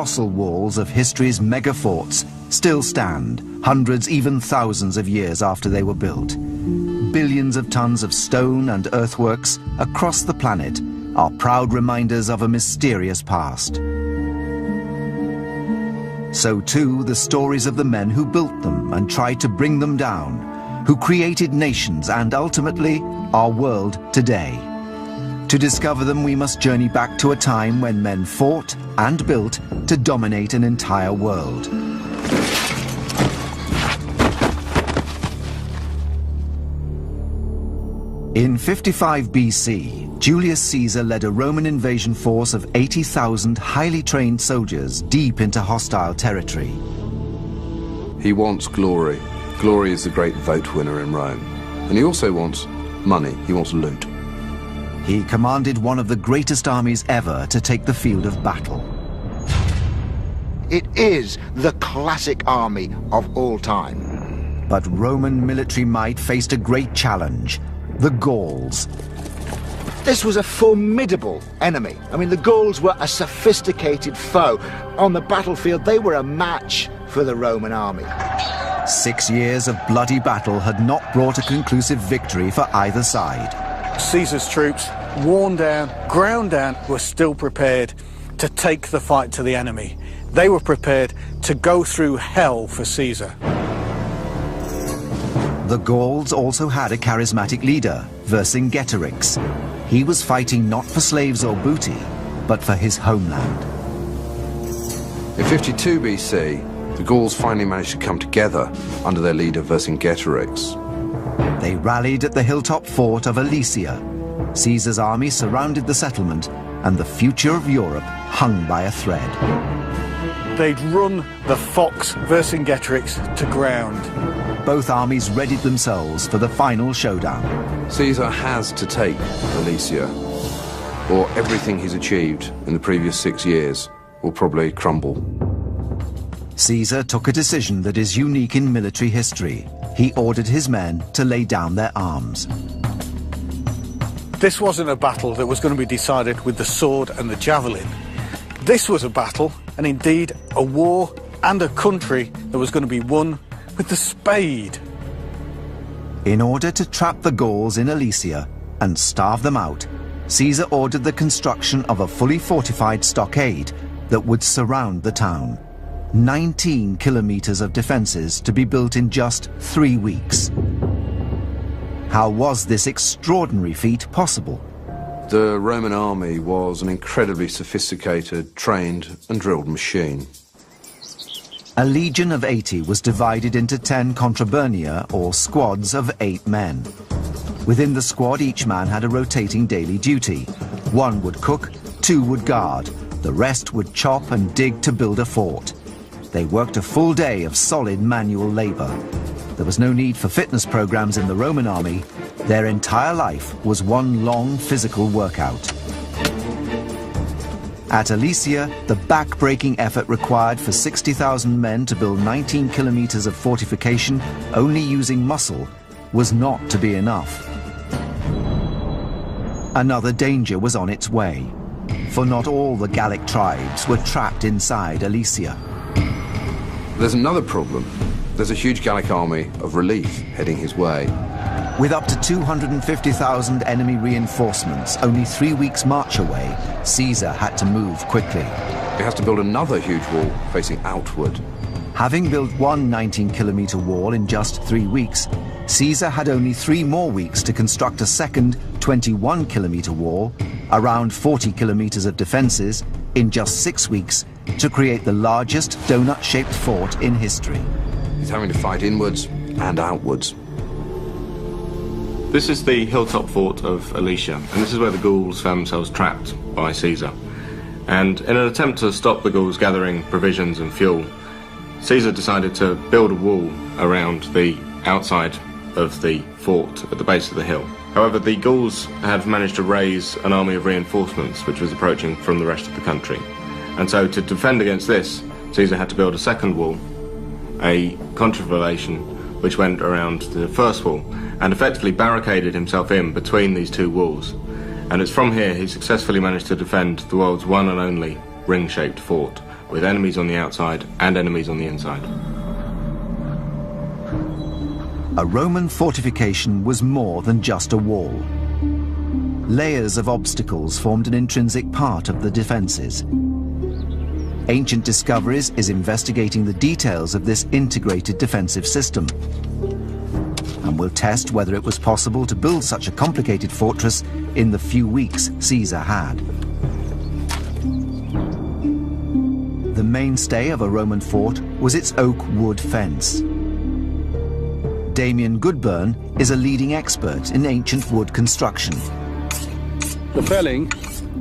colossal walls of history's mega-forts still stand, hundreds, even thousands of years after they were built. Billions of tons of stone and earthworks across the planet are proud reminders of a mysterious past. So too the stories of the men who built them and tried to bring them down, who created nations and ultimately our world today. To discover them, we must journey back to a time when men fought and built to dominate an entire world. In 55 BC, Julius Caesar led a Roman invasion force of 80,000 highly trained soldiers deep into hostile territory. He wants glory. Glory is the great vote winner in Rome. And he also wants money. He wants loot. He commanded one of the greatest armies ever to take the field of battle. It is the classic army of all time. But Roman military might faced a great challenge: the Gauls. This was a formidable enemy. I mean, the Gauls were a sophisticated foe. On the battlefield, they were a match for the Roman army. 6 years of bloody battle had not brought a conclusive victory for either side. Caesar's troops, worn down, ground down, were still prepared to take the fight to the enemy. They were prepared to go through hell for Caesar. The Gauls also had a charismatic leader, Vercingetorix. He was fighting not for slaves or booty, but for his homeland. In 52 BC, the Gauls finally managed to come together under their leader Vercingetorix. They rallied at the hilltop fort of Alesia. Caesar's army surrounded the settlement, and the future of Europe hung by a thread. They'd run the fox Vercingetorix to ground. Both armies readied themselves for the final showdown. Caesar has to take Alesia, or everything he's achieved in the previous 6 years will probably crumble. Caesar took a decision that is unique in military history. He ordered his men to lay down their arms. This wasn't a battle that was going to be decided with the sword and the javelin. This was a battle, and indeed a war and a country that was going to be won with the spade. In order to trap the Gauls in Alesia and starve them out, Caesar ordered the construction of a fully fortified stockade that would surround the town. 19 kilometers of defenses to be built in just 3 weeks. How was this extraordinary feat possible? The Roman army was an incredibly sophisticated, trained and drilled machine. A legion of 80 was divided into 10 contraburnia, or squads of 8 men. Within the squad, each man had a rotating daily duty. 1 would cook, 2 would guard, the rest would chop and dig to build a fort. They worked a full day of solid manual labor. There was no need for fitness programs in the Roman army. Their entire life was one long physical workout. At Alesia, the back-breaking effort required for 60,000 men to build 19 kilometers of fortification only using muscle was not to be enough. Another danger was on its way, for not all the Gallic tribes were trapped inside Alesia. There's another problem. There's a huge Gallic army of relief heading his way. With up to 250,000 enemy reinforcements only 3 weeks' march away, Caesar had to move quickly. He has to build another huge wall facing outward. Having built one 19-kilometer wall in just 3 weeks, Caesar had only 3 more weeks to construct a second 21-kilometer wall, around 40 kilometers of defenses, in just 6 weeks, to create the largest donut-shaped fort in history. He's having to fight inwards and outwards. This is the hilltop fort of Alesia, and this is where the Gauls found themselves trapped by Caesar. And in an attempt to stop the Gauls gathering provisions and fuel, Caesar decided to build a wall around the outside of the fort at the base of the hill. However, the Gauls had managed to raise an army of reinforcements which was approaching from the rest of the country. And so to defend against this, Caesar had to build a second wall, a contravallation which went around the first wall, and effectively barricaded himself in between these 2 walls. And it's from here he successfully managed to defend the world's one and only ring-shaped fort, with enemies on the outside and enemies on the inside. A Roman fortification was more than just a wall. Layers of obstacles formed an intrinsic part of the defences. Ancient Discoveries is investigating the details of this integrated defensive system, and will test whether it was possible to build such a complicated fortress in the few weeks Caesar had. The mainstay of a Roman fort was its oak wood fence. Damien Goodburn is a leading expert in ancient wood construction. The felling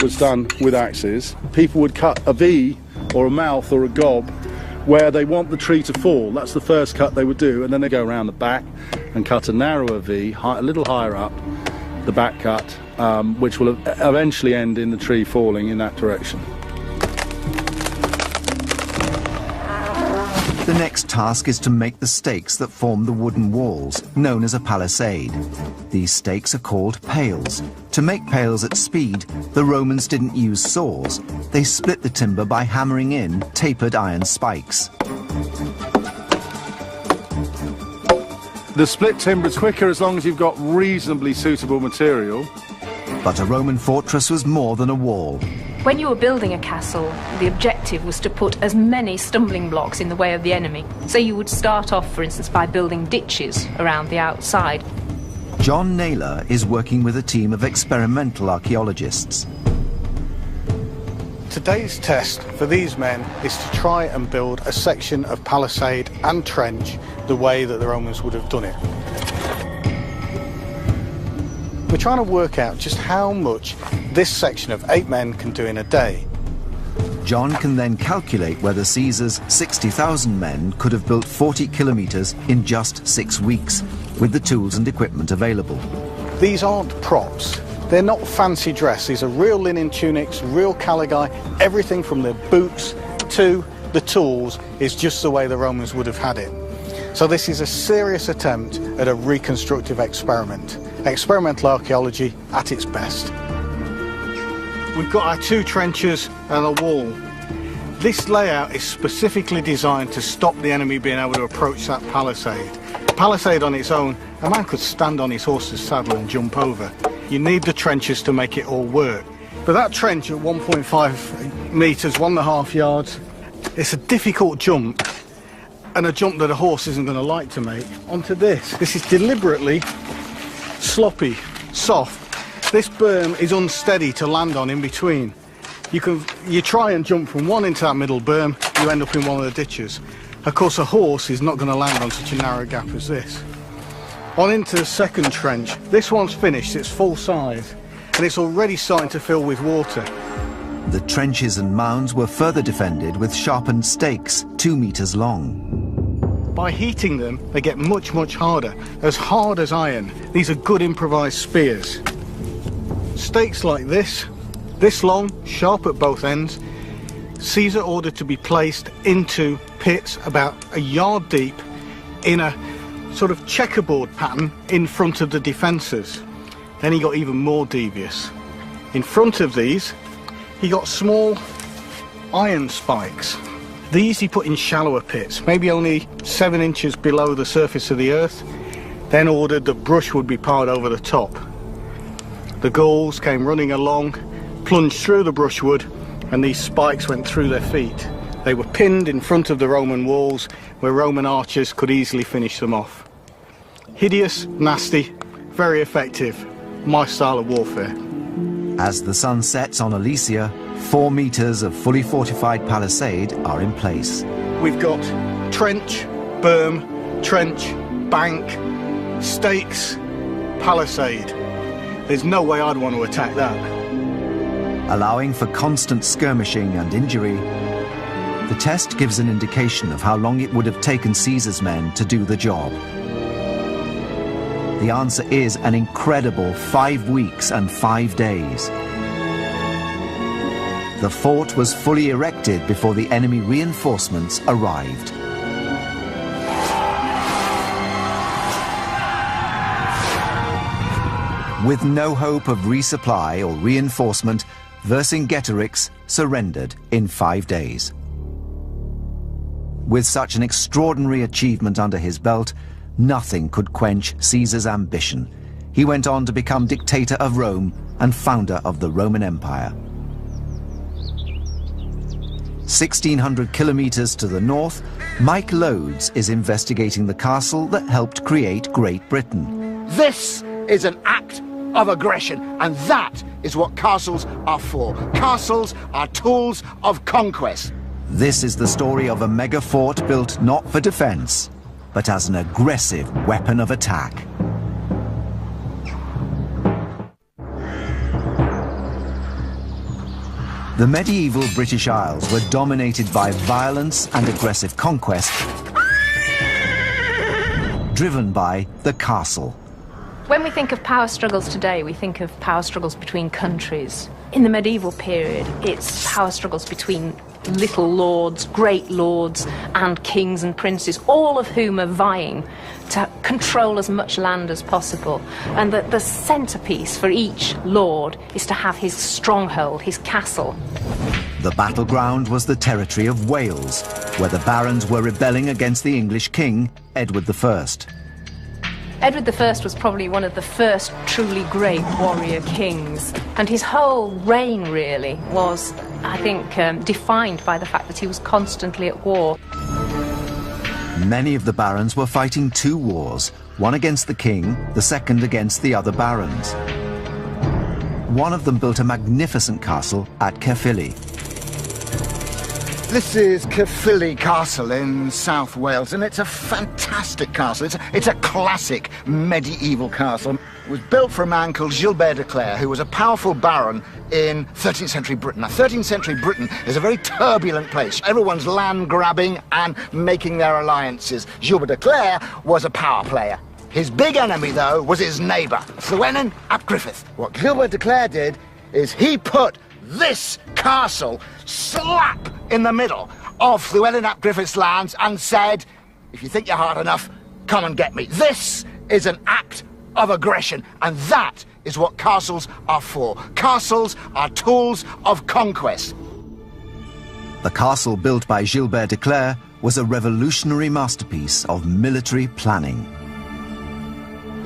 was done with axes. People would cut a V or a mouth or a gob where they want the tree to fall. That's the first cut they would do, and then they go around the back and cut a narrower V, a little higher up, the back cut, which will eventually end in the tree falling in that direction. The next task is to make the stakes that form the wooden walls, known as a palisade. These stakes are called pales. To make pales at speed, the Romans didn't use saws. They split the timber by hammering in tapered iron spikes. The split timber is quicker as long as you've got reasonably suitable material. But a Roman fortress was more than a wall. When you were building a castle, the objective was to put as many stumbling blocks in the way of the enemy. So you would start off, for instance, by building ditches around the outside. John Naylor is working with a team of experimental archaeologists. Today's test for these men is to try and build a section of palisade and trench the way that the Romans would have done it. We're trying to work out just how much this section of 8 men can do in a day. John can then calculate whether Caesar's 60,000 men could have built 40 kilometres in just 6 weeks, with the tools and equipment available. These aren't props. They're not fancy dress. These are real linen tunics, real caligae. Everything from their boots to the tools is just the way the Romans would have had it. So this is a serious attempt at a reconstructive experiment. Experimental archaeology at its best. We've got our 2 trenches and a wall. This layout is specifically designed to stop the enemy being able to approach that palisade. Palisade on its own, a man could stand on his horse's saddle and jump over. You need the trenches to make it all work. But that trench at 1.5 metres, 1.5 yards, it's a difficult jump, and a jump that a horse isn't going to like to make. Onto this. This is deliberately sloppy, soft. This berm is unsteady to land on in between. You try and jump from one into that middle berm, you end up in one of the ditches. Of course, a horse is not going to land on such a narrow gap as this. On into the second trench. This one's finished, it's full size, and it's already starting to fill with water. The trenches and mounds were further defended with sharpened stakes 2 metres long. By heating them, they get much, much harder. As hard as iron. These are good improvised spears. Stakes like this long, sharp at both ends, Caesar ordered to be placed into pits about a yard deep in a sort of checkerboard pattern in front of the defences. Then he got even more devious. In front of these, he got small iron spikes. These he put in shallower pits, maybe only 7 inches below the surface of the earth, then ordered that brush would be piled over the top. The Gauls came running along, plunged through the brushwood, and these spikes went through their feet. They were pinned in front of the Roman walls, where Roman archers could easily finish them off. Hideous, nasty, very effective. My style of warfare. As the sun sets on Alesia, 4 metres of fully fortified palisade are in place. We've got trench, berm, trench, bank, stakes, palisade. There's no way I'd want to attack that. Allowing for constant skirmishing and injury, the test gives an indication of how long it would have taken Caesar's men to do the job. The answer is an incredible 5 weeks and 5 days. The fort was fully erected before the enemy reinforcements arrived. With no hope of resupply or reinforcement, Vercingetorix surrendered in 5 days. With such an extraordinary achievement under his belt, nothing could quench Caesar's ambition. He went on to become dictator of Rome and founder of the Roman Empire. 1,600 kilometers to the north, Mike Loades is investigating the castle that helped create Great Britain. This is an act of aggression, and that is what castles are for. Castles are tools of conquest. This is the story of a mega fort built not for defense, but as an aggressive weapon of attack. The medieval British Isles were dominated by violence and aggressive conquest, driven by the castle. When we think of power struggles today, we think of power struggles between countries. In the medieval period, it's power struggles between little lords, great lords, and kings and princes, all of whom are vying to control as much land as possible. And the centerpiece for each lord is to have his stronghold, his castle. The battleground was the territory of Wales, where the barons were rebelling against the English king, Edward I. Edward I was probably one of the first truly great warrior kings, and his whole reign really was, I think, defined by the fact that he was constantly at war. Many of the barons were fighting two wars, one against the king, the second against the other barons. One of them built a magnificent castle at Caerphilly. This is Caerphilly Castle in South Wales, and it's a fantastic castle. It's a classic medieval castle. It was built for a man called Gilbert de Clare, who was a powerful baron in 13th century Britain. Now, 13th century Britain is a very turbulent place. Everyone's land grabbing and making their alliances. Gilbert de Clare was a power player. His big enemy, though, was his neighbour, Llewellyn ap Griffith. What Gilbert de Clare did is he put this castle slap in the middle of Llewellyn ap Griffith's lands and said, if you think you're hard enough, come and get me. This is an act of aggression, and that is what castles are for. Castles are tools of conquest. The castle built by Gilbert de Clare was a revolutionary masterpiece of military planning.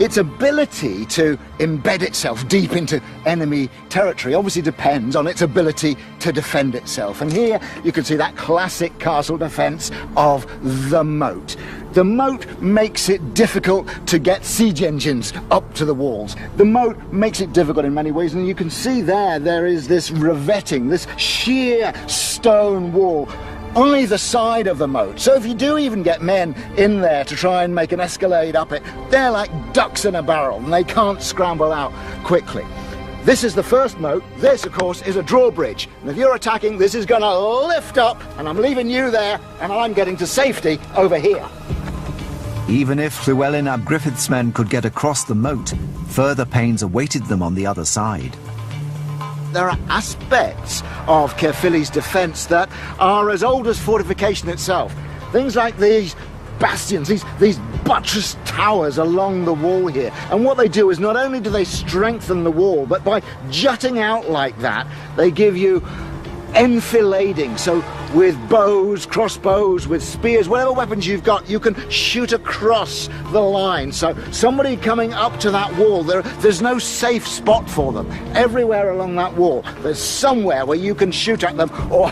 Its ability to embed itself deep into enemy territory obviously depends on its ability to defend itself. And here you can see that classic castle defence of the moat. The moat makes it difficult to get siege engines up to the walls. The moat makes it difficult in many ways, and you can see there is this revetting, this sheer stone wall on either side of the moat. So if you do even get men in there to try and make an escalade up it, they're like ducks in a barrel and they can't scramble out quickly. This is the first moat. This, of course, is a drawbridge. And if you're attacking, this is going to lift up, and I'm leaving you there, and I'm getting to safety over here. Even if Llewellyn ap Griffith's men could get across the moat, further pains awaited them on the other side. There are aspects of Caerphilly's defence that are as old as fortification itself. Things like these bastions, these buttress towers along the wall here. And what they do is not only do they strengthen the wall, but by jutting out like that, they give you enfilading. So with bows, crossbows, with spears, whatever weapons you've got, you can shoot across the line. So somebody coming up to that wall, there's no safe spot for them. Everywhere along that wall, there's somewhere where you can shoot at them or